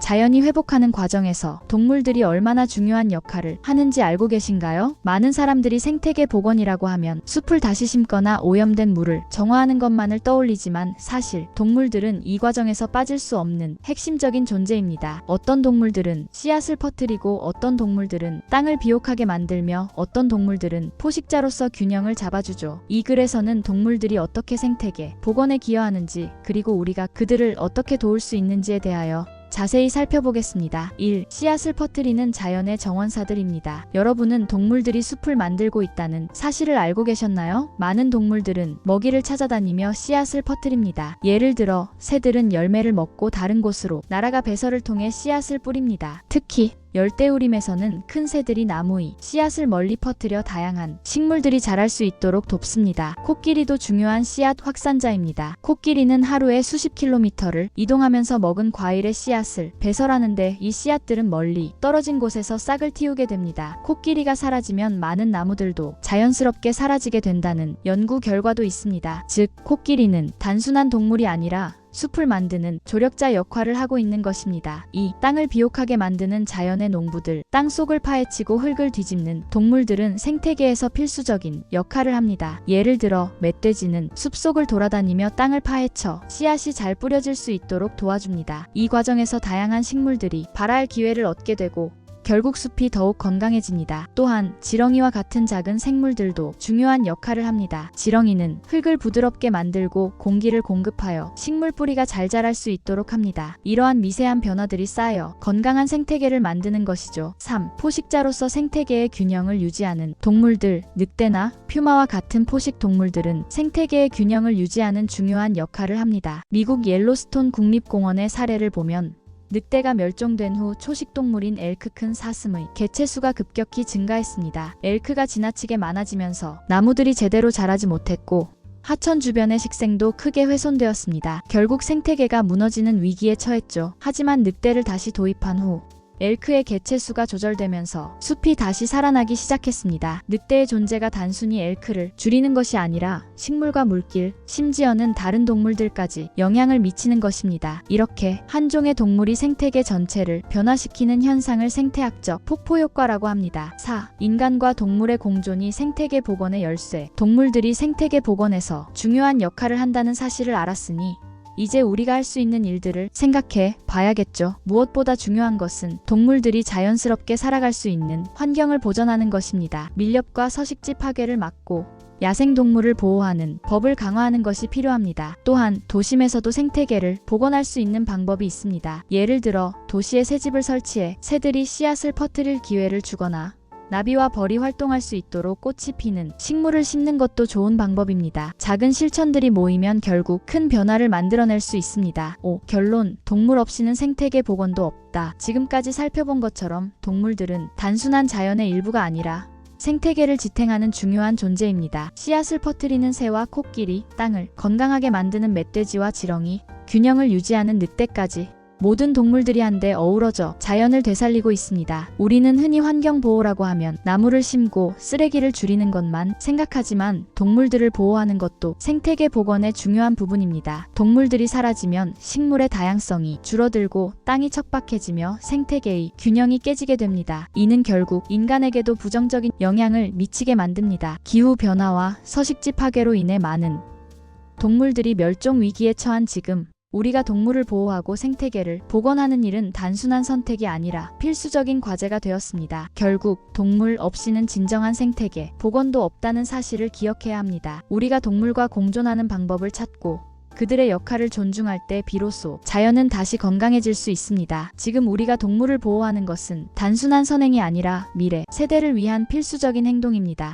자연이 회복하는 과정에서 동물들이 얼마나 중요한 역할을 하는지 알고 계신가요? 많은 사람들이 생태계 복원이라고 하면 숲을 다시 심거나 오염된 물을 정화하는 것만을 떠올리지만 사실 동물들은 이 과정에서 빠질 수 없는 핵심적인 존재입니다. 어떤 동물들은 씨앗을 퍼뜨리고 어떤 동물들은 땅을 비옥하게 만들며 어떤 동물들은 포식자로서 균형을 잡아주죠. 이 글에서는 동물들이 어떻게 생태계 복원에 기여하는지 그리고 우리가 그들을 어떻게 도울 수 있는지에 대하여 자세히 살펴보겠습니다. 1. 씨앗을 퍼뜨리는 자연의 정원사들입니다. 여러분은 동물들이 숲을 만들고 있다는 사실을 알고 계셨나요? 많은 동물들은 먹이를 찾아다니며 씨앗을 퍼뜨립니다. 예를 들어 새들은 열매를 먹고 다른 곳으로 날아가 배설을 통해 씨앗을 뿌립니다. 특히 열대우림에서는 큰 새들이 나무 위 씨앗을 멀리 퍼뜨려 다양한 식물들이 자랄 수 있도록 돕습니다. 코끼리도 중요한 씨앗 확산자입니다. 코끼리는 하루에 수십 킬로미터를 이동하면서 먹은 과일의 씨앗을 배설하는데 이 씨앗들은 멀리 떨어진 곳에서 싹을 틔우게 됩니다. 코끼리가 사라지면 많은 나무들도 자연스럽게 사라지게 된다는 연구 결과도 있습니다. 즉, 코끼리는 단순한 동물이 아니라 숲을 만드는 조력자 역할을 하고 있는 것입니다. 2. 땅을 비옥하게 만드는 자연의 농부들. 땅 속을 파헤치고 흙을 뒤집는 동물들은 생태계에서 필수적인 역할을 합니다. 예를 들어 멧돼지는 숲속을 돌아다니며 땅을 파헤쳐 씨앗이 잘 뿌려질 수 있도록 도와줍니다. 이 과정에서 다양한 식물들이 발할 기회를 얻게 되고 결국 숲이 더욱 건강해집니다. 또한 지렁이와 같은 작은 생물들도 중요한 역할을 합니다. 지렁이는 흙을 부드럽게 만들고 공기를 공급하여 식물 뿌리가 잘 자랄 수 있도록 합니다. 이러한 미세한 변화들이 쌓여 건강한 생태계를 만드는 것이죠. 3. 포식자로서 생태계의 균형을 유지하는 동물들. 늑대나 퓨마와 같은 포식 동물들은 생태계의 균형을 유지하는 중요한 역할을 합니다. 미국 옐로스톤 국립공원의 사례를 보면 늑대가 멸종된 후 초식동물인 엘크 큰 사슴의 개체수가 급격히 증가했습니다. 엘크가 지나치게 많아지면서 나무들이 제대로 자라지 못했고 하천 주변의 식생도 크게 훼손되었습니다. 결국 생태계가 무너지는 위기에 처했죠. 하지만 늑대를 다시 도입한 후 엘크의 개체수가 조절되면서 숲이 다시 살아나기 시작했습니다. 늑대의 존재가 단순히 엘크를 줄이는 것이 아니라 식물과 물길, 심지어는 다른 동물들까지 영향을 미치는 것입니다. 이렇게 한 종의 동물이 생태계 전체를 변화시키는 현상을 생태학적 폭포효과라고 합니다. 4. 인간과 동물의 공존이 생태계 복원의 열쇠. 동물들이 생태계 복원에서 중요한 역할을 한다는 사실을 알았으니 이제 우리가 할 수 있는 일들을 생각해 봐야겠죠. 무엇보다 중요한 것은 동물들이 자연스럽게 살아갈 수 있는 환경을 보전하는 것입니다. 밀렵과 서식지 파괴를 막고 야생동물을 보호하는 법을 강화하는 것이 필요합니다. 또한 도심에서도 생태계를 복원할 수 있는 방법이 있습니다. 예를 들어 도시에 새집을 설치해 새들이 씨앗을 퍼뜨릴 기회를 주거나 나비와 벌이 활동할 수 있도록 꽃이 피는 식물을 심는 것도 좋은 방법입니다. 작은 실천들이 모이면 결국 큰 변화를 만들어낼 수 있습니다. 5. 결론. 동물 없이는 생태계 복원도 없다. 지금까지 살펴본 것처럼 동물들은 단순한 자연의 일부가 아니라 생태계를 지탱하는 중요한 존재입니다. 씨앗을 퍼뜨리는 새와 코끼리, 땅을 건강하게 만드는 멧돼지와 지렁이, 균형을 유지하는 늑대까지 모든 동물들이 한데 어우러져 자연을 되살리고 있습니다. 우리는 흔히 환경보호라고 하면 나무를 심고 쓰레기를 줄이는 것만 생각하지만 동물들을 보호하는 것도 생태계 복원의 중요한 부분입니다. 동물들이 사라지면 식물의 다양성이 줄어들고 땅이 척박해지며 생태계의 균형이 깨지게 됩니다. 이는 결국 인간에게도 부정적인 영향을 미치게 만듭니다. 기후변화와 서식지 파괴로 인해 많은 동물들이 멸종 위기에 처한 지금 우리가 동물을 보호하고 생태계를 복원하는 일은 단순한 선택이 아니라 필수적인 과제가 되었습니다. 결국 동물 없이는 진정한 생태계 복원도 없다는 사실을 기억해야 합니다. 우리가 동물과 공존하는 방법을 찾고 그들의 역할을 존중할 때 비로소 자연은 다시 건강해질 수 있습니다. 지금 우리가 동물을 보호하는 것은 단순한 선행이 아니라 미래 세대를 위한 필수적인 행동입니다.